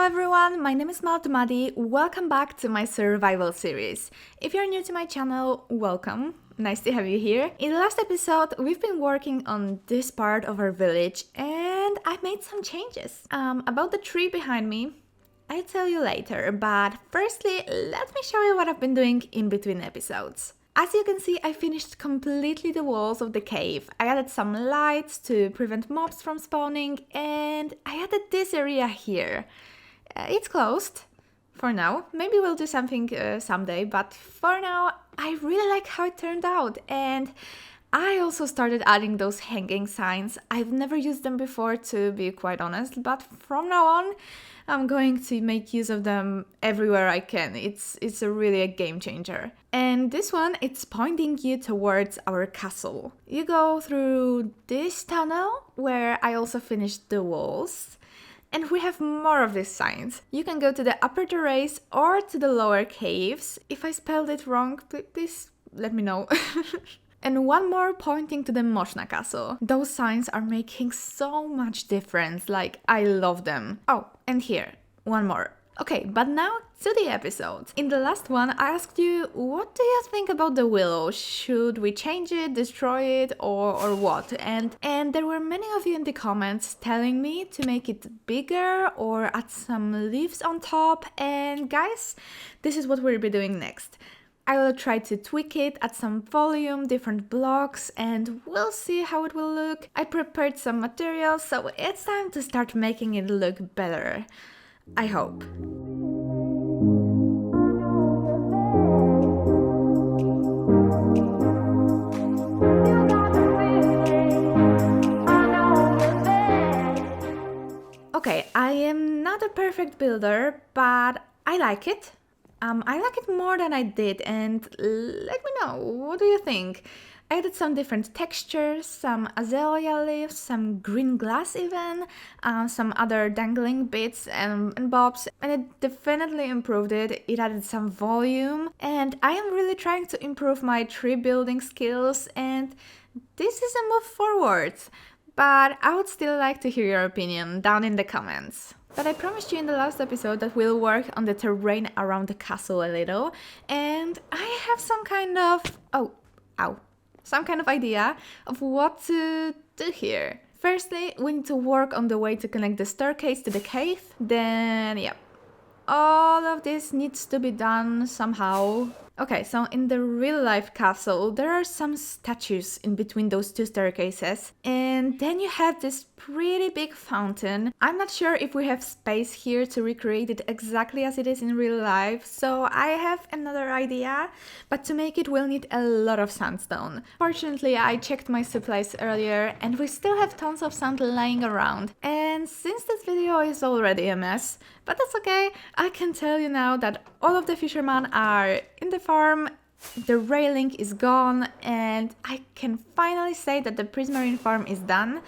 everyone, my name is Mild Madi. Welcome back to my survival series. If you're new to my channel, welcome. Nice to have you here. In the last episode, we've been working on this part of our village and I made some changes. About the tree behind me, I'll tell you later, but firstly, let me show you what I've been doing in between episodes. As you can see, I finished completely the walls of the cave. I added some lights to prevent mobs from spawning and I added this area here. It's closed for now. Maybe we'll do something someday, but for now I really like how it turned out. And I also started adding those hanging signs. I've never used them before, to be quite honest, but from now on I'm going to make use of them everywhere I can. It's really a game changer. And this one, it's pointing you towards our castle. You go through this tunnel where I also finished the walls. And we have more of these signs. You can go to the upper terrace or to the lower caves. If I spelled it wrong, please let me know. And one more pointing to the Moshna castle. Those signs are making so much difference, like I love them. Oh, and here, one more. Okay, but now to the episode. In the last one, I asked you, what do you think about the willow? Should we change it, destroy it, or what? And there were many of you in the comments telling me to make it bigger or add some leaves on top. And guys, this is what we'll be doing next. I will try to tweak it, add some volume, different blocks, and we'll see how it will look. I prepared some materials, so it's time to start making it look better. I hope. Okay, I am not a perfect builder, but I like it. I like it more than I did, and let me know, what do you think? I added some different textures, some azalea leaves, some green glass even, some other dangling bits and bobs, and it definitely improved it. It added some volume, and I am really trying to improve my tree building skills, and this is a move forward. But I would still like to hear your opinion down in the comments. But I promised you in the last episode that we'll work on the terrain around the castle a little, and I have some kind of idea of what to do here. Firstly, we need to work on the way to connect the staircase to the cave. Then, yeah, all of this needs to be done somehow. Okay, so in the real life castle, there are some statues in between those two staircases. And then you have this pretty big fountain. I'm not sure if we have space here to recreate it exactly as it is in real life, so I have another idea. But to make it, we'll need a lot of sandstone. Fortunately, I checked my supplies earlier and we still have tons of sand lying around. And since this video is already a mess, but that's okay, I can tell you now that all of the fishermen are in the farm, the railing is gone, and I can finally say that the Prismarine farm is done,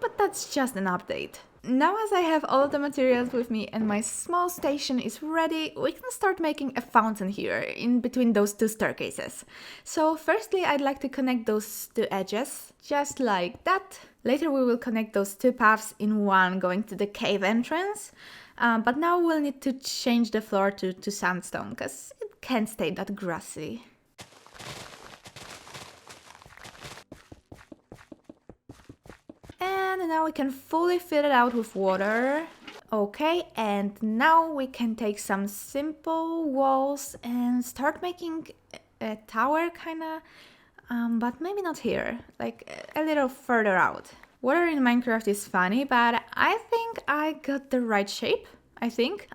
but that's just an update. Now as I have all of the materials with me and my small station is ready, we can start making a fountain here in between those two staircases. So firstly, I'd like to connect those two edges, just like that. Later we will connect those two paths in one going to the cave entrance. But now we'll need to change the floor to sandstone, because it can't stay that grassy. And now we can fully fill it out with water. Okay, and now we can take some simple walls and start making a tower kinda, but maybe not here, like a little further out. Water in Minecraft is funny, but I think I got the right shape, I think.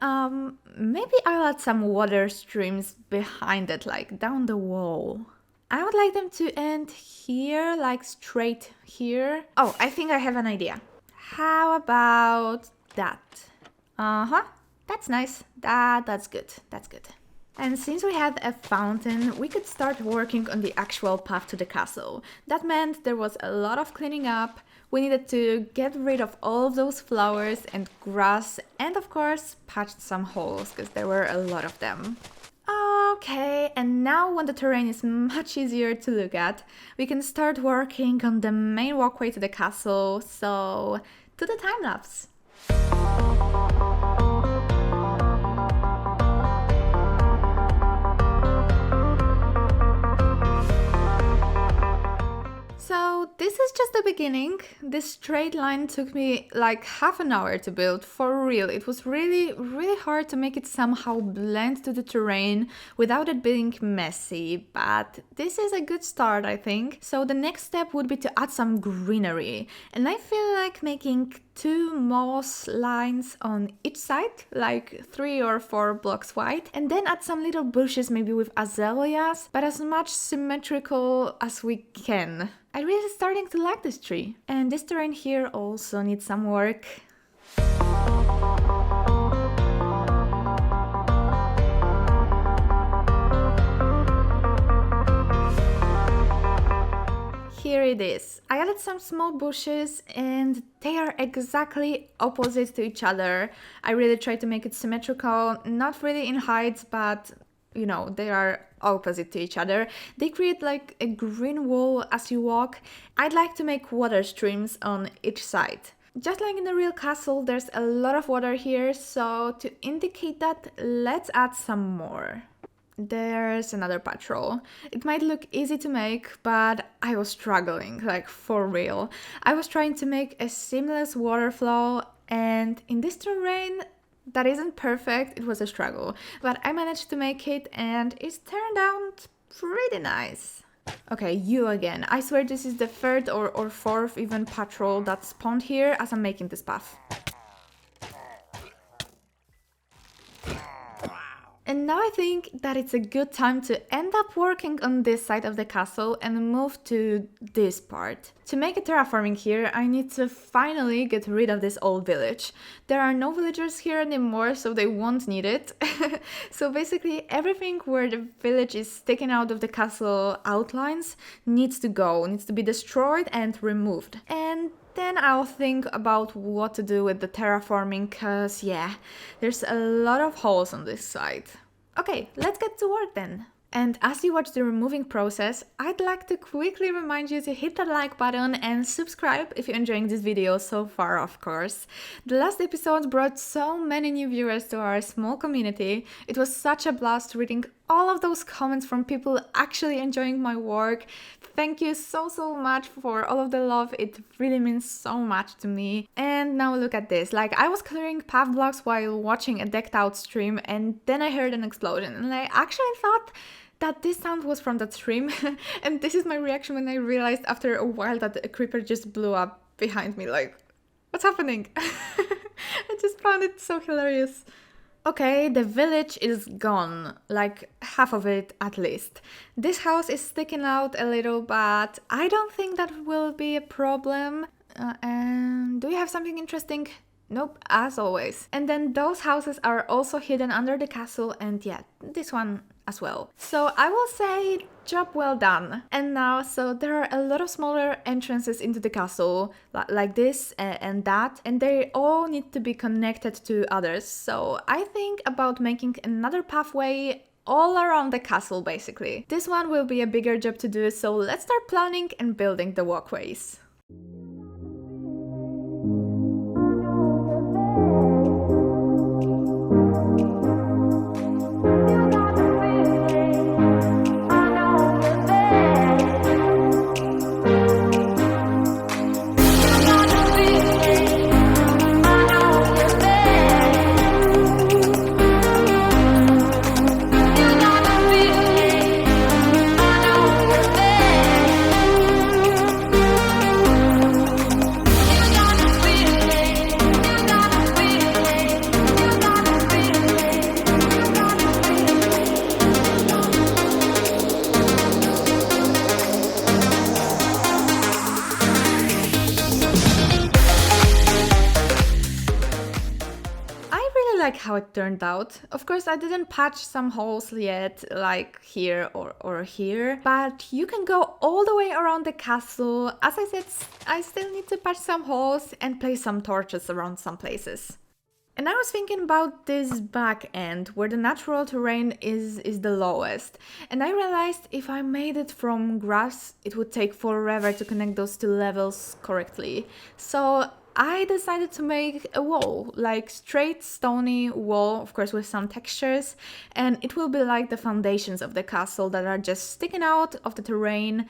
Maybe I'll add some water streams behind it, like down the wall. I would like them to end here, like straight here. Oh, I think I have an idea. How about that? That's nice. That's good. That's good. And since we had a fountain, we could start working on the actual path to the castle. That meant there was a lot of cleaning up. We needed to get rid of all of those flowers and grass and of course patch some holes because there were a lot of them. Okay, and now when the terrain is much easier to look at, we can start working on the main walkway to the castle, so to the time lapse. beginning, this straight line took me like half an hour to build, for real. It was really hard to make it somehow blend to the terrain without it being messy, but this is a good start, I think. So the next step would be to add some greenery, and I feel like making 2 moss lines on each side, like 3 or 4 blocks wide, and then add some little bushes, maybe with azaleas, but as much symmetrical as we can. I'm really starting to like this tree. And this terrain here also needs some work. Here it is. I added some small bushes and they are exactly opposite to each other. I really tried to make it symmetrical, not really in height, but you know, they are opposite to each other. They create like a green wall as you walk. I'd like to make water streams on each side. Just like in the real castle, there's a lot of water here, so to indicate that, let's add some more. There's another patrol. It might look easy to make, but I was struggling, like for real. I was trying to make a seamless water flow, and in this terrain, that isn't perfect, it was a struggle. But I managed to make it, and it turned out pretty nice. Okay, you again. I swear this is the 3rd or 4th even patrol that spawned here as I'm making this path. And now I think that it's a good time to end up working on this side of the castle and move to this part. To make a terraforming here, I need to finally get rid of this old village. There are no villagers here anymore, so they won't need it. So basically everything where the village is sticking out of the castle outlines needs to go, needs to be destroyed and removed. And then I'll think about what to do with the terraforming, cause yeah, there's a lot of holes on this side. Okay, let's get to work then. And as you watch the removing process, I'd like to quickly remind you to hit that like button and subscribe if you're enjoying this video so far, of course. The last episode brought so many new viewers to our small community. It was such a blast reading all of those comments from people actually enjoying my work. Thank you so much for all of the love. It really means so much to me. And now look at this. Like, I was clearing path blocks while watching a decked out stream, and then I heard an explosion, and I actually thought that this sound was from that stream. And this is my reaction when I realized after a while that a creeper just blew up behind me. Like, what's happening? I just found it so hilarious. Okay, the village is gone, like half of it at least. This house is sticking out a little, but I don't think that will be a problem. And do you have something interesting? Nope, as always. And then those houses are also hidden under the castle, and yeah, this one as well. So I will say, job well done. And now, so there are a lot of smaller entrances into the castle, like this and that, and they all need to be connected to others. So I think about making another pathway all around the castle, basically. This one will be a bigger job to do, so let's start planning and building the walkways. Like how it turned out. Of course, I didn't patch some holes yet, like here or here, but you can go all the way around the castle. As I said, I still need to patch some holes and place some torches around some places. And I was thinking about this back end where the natural terrain is the lowest, and I realized if I made it from grass, it would take forever to connect those two levels correctly. So I decided to make a wall, like straight stony wall, of course with some textures, and it will be like the foundations of the castle that are just sticking out of the terrain.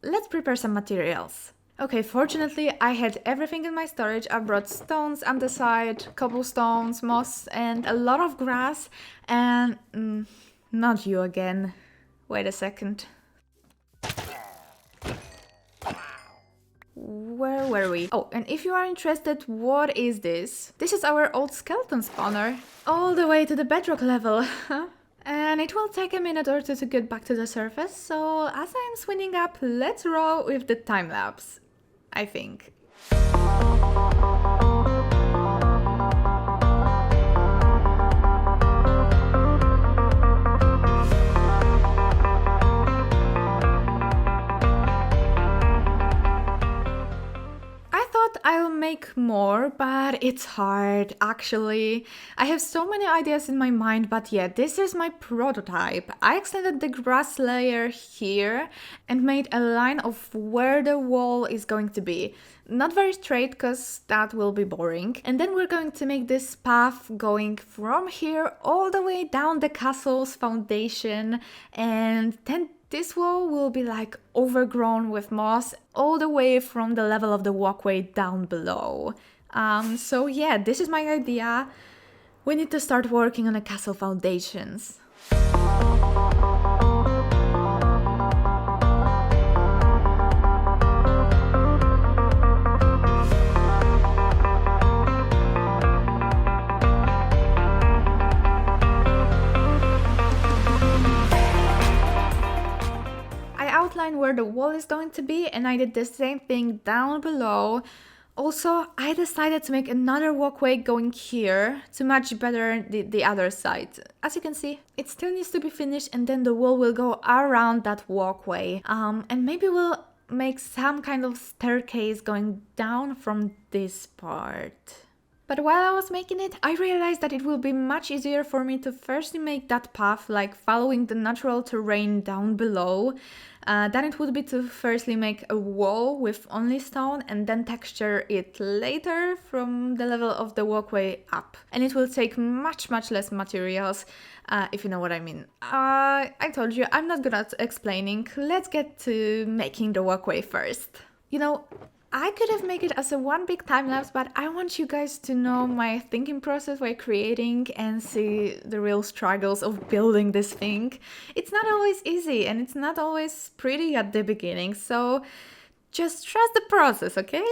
let's prepare some materials. Okay, fortunately I had everything in my storage. I brought stones, andesite, cobblestones, moss, and a lot of grass. And not you again. Wait a second. Where were we? Oh, and if you are interested, what is this? This is our old skeleton spawner. All the way to the bedrock level. And it will take a minute or two to get back to the surface, so as I am swinging up, let's roll with the time lapse, I think. I'll make more, but it's hard, actually. I have so many ideas in my mind, but yeah, this is my prototype. I extended the grass layer here and made a line of where the wall is going to be. Not very straight, because that will be boring. And then we're going to make this path going from here all the way down the castle's foundation, and then this wall will be like overgrown with moss all the way from the level of the walkway down below. So yeah, this is my idea. We need to start working on the castle foundations. Where the wall is going to be, and I did the same thing down below. Also, I decided to make another walkway going here to match better the other side. As you can see, it still needs to be finished, and then the wall will go around that walkway. And maybe we'll make some kind of staircase going down from this part. But while I was making it, I realized that it will be much easier for me to firstly make that path, like following the natural terrain down below, than it would be to firstly make a wall with only stone and then texture it later from the level of the walkway up. And it will take much less materials, if you know what I mean. I told you, I'm not good at explaining. Let's get to making the walkway first. You know, I could have made it as a one big time lapse, but I want you guys to know my thinking process while creating and see the real struggles of building this thing. It's not always easy and it's not always pretty at the beginning, so just trust the process, okay?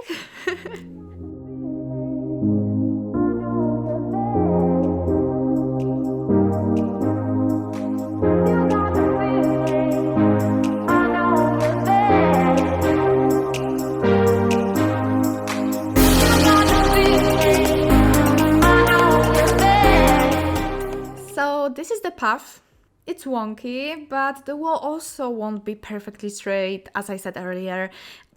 This is the path. It's wonky, but the wall also won't be perfectly straight, as I said earlier.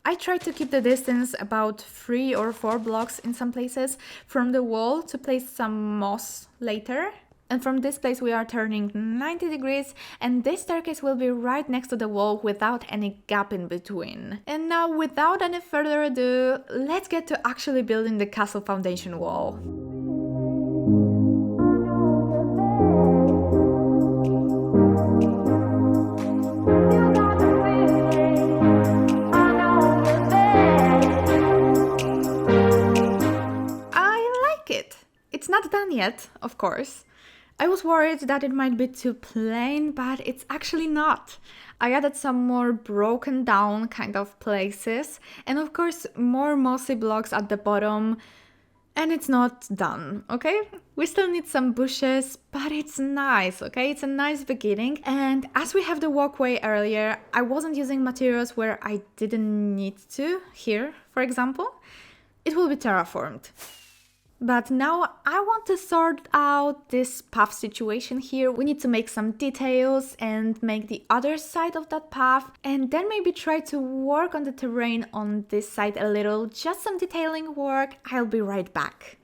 I tried to keep the distance about 3 or 4 blocks in some places from the wall to place some moss later. And from this place we are turning 90 degrees, and this staircase will be right next to the wall without any gap in between. And now, without any further ado, let's get to actually building the castle foundation wall. It's not done yet, of course. I was worried that it might be too plain, but it's actually not. I added some more broken down kind of places, and of course more mossy blocks at the bottom, and it's not done, okay? We still need some bushes, but it's nice, okay? It's a nice beginning. And as we have the walkway earlier, I wasn't using materials where I didn't need to, here, for example. It will be terraformed. But now I want to sort out this path situation here. We need to make some details and make the other side of that path, and then maybe try to work on the terrain on this side a little, just some detailing work. I'll be right back.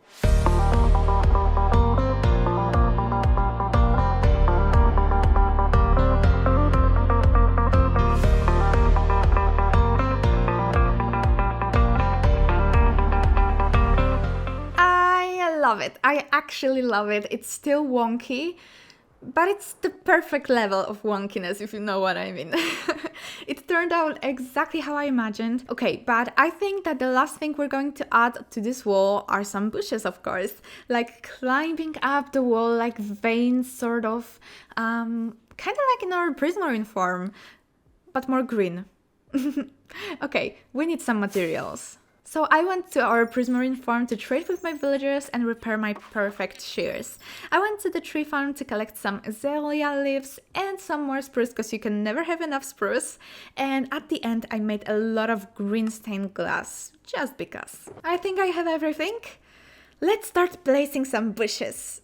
Love it. I actually love it. It's still wonky, But it's the perfect level of wonkiness, if you know what I mean. It turned out exactly how I imagined. Okay, but I think that the last thing we're going to add to this wall are some bushes, of course. Like climbing up the wall like veins, sort of. Kind of like in our prismarine form, but more green. Okay, we need some materials. So I went to our prismarine farm to trade with my villagers and repair my perfect shears. I went to the tree farm to collect some azalea leaves and some more spruce because you can never have enough spruce. And at the end I made a lot of green stained glass, just because. I think I have everything. Let's start placing some bushes.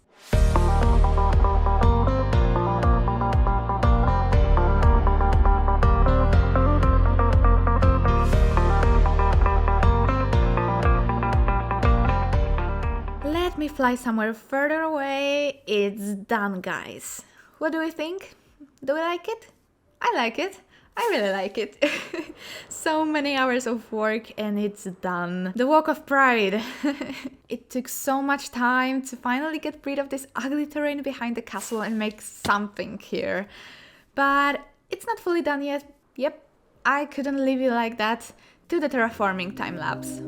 Let me fly somewhere further away. It's done, guys. What do we think? Do we like it? I like it. I really like it. So many hours of work and it's done. The walk of pride. It took so much time to finally get rid of this ugly terrain behind the castle and make something here. But it's not fully done yet. Yep, I couldn't leave it like that. To the terraforming time lapse.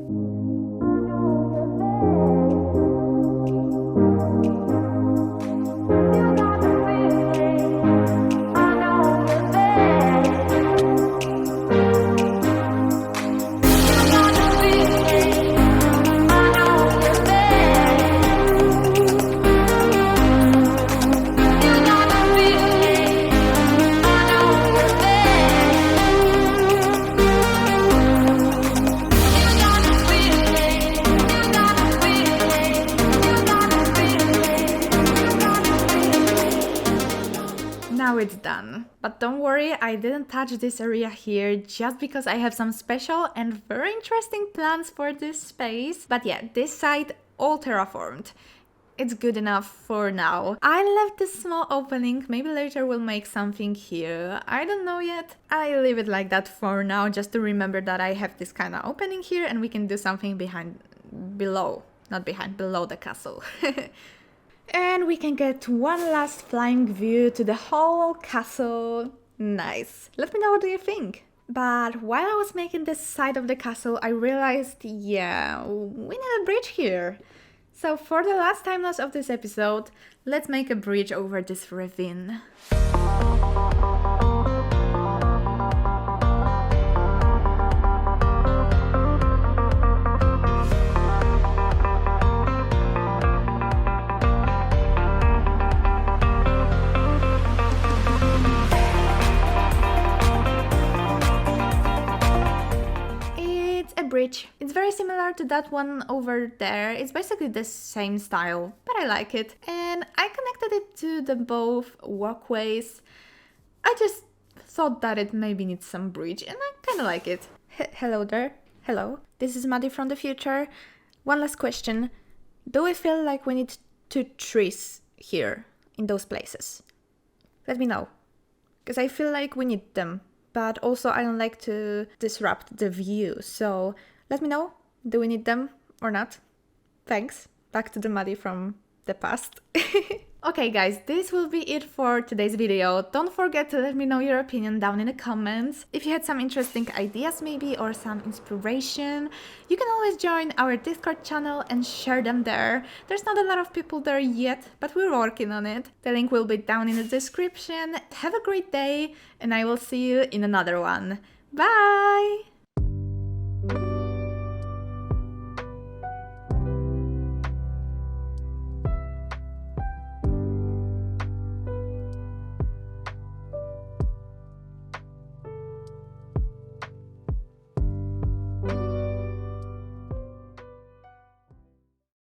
Now it's done. But don't worry, I didn't touch this area here just because I have some special and very interesting plans for this space. But yeah, this side all terraformed. It's good enough for now. I left this small opening, maybe later we'll make something here. I don't know yet. I leave it like that for now just to remember that I have this kind of opening here and we can do something below the castle. And we can get one last flying view to the whole castle. Nice. Let me know what do you think. But while I was making this side of the castle, I realized, yeah, we need a bridge here. So for the last time lapse of this episode, let's make a bridge over this ravine. Bridge. It's very similar to that one over there. It's basically the same style, but I like it. And I connected it to the both walkways. I just thought that it maybe needs some bridge and I kind of like it. Hello there. Hello. This is Maddie from the future. One last question. Do we feel like we need 2 trees here in those places? Let me know. Because I feel like we need them. But also I don't like to disrupt the view, so let me know, do we need them or not? Thanks, back to the Maddie from the past. Okay guys, this will be it for today's video. Don't forget to let me know your opinion down in the comments. If you had some interesting ideas maybe or some inspiration, you can always join our Discord channel and share them there. There's not a lot of people there yet, but we're working on it. The link will be down in the description. Have a great day and I will see you in another one. Bye!